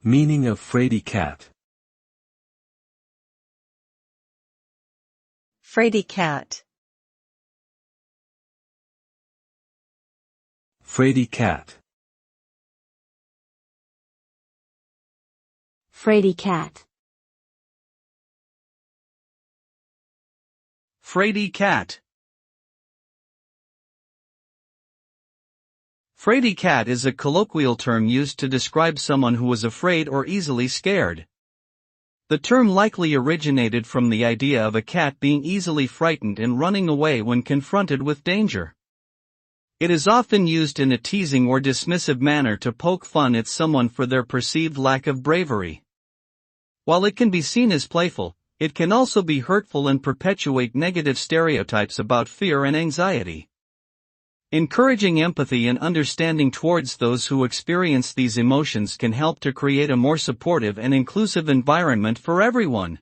Meaning of fraidy cat. Fraidy cat. Fraidy cat. Fraidy cat. Fraidy cat. Fraidy cat is a colloquial term used to describe someone who was afraid or easily scared. The term likely originated from the idea of a cat being easily frightened and running away when confronted with danger. It is often used in a teasing or dismissive manner to poke fun at someone for their perceived lack of bravery. While it can be seen as playful, it can also be hurtful and perpetuate negative stereotypes about fear and anxiety. Encouraging empathy and understanding towards those who experience these emotions can help to create a more supportive and inclusive environment for everyone.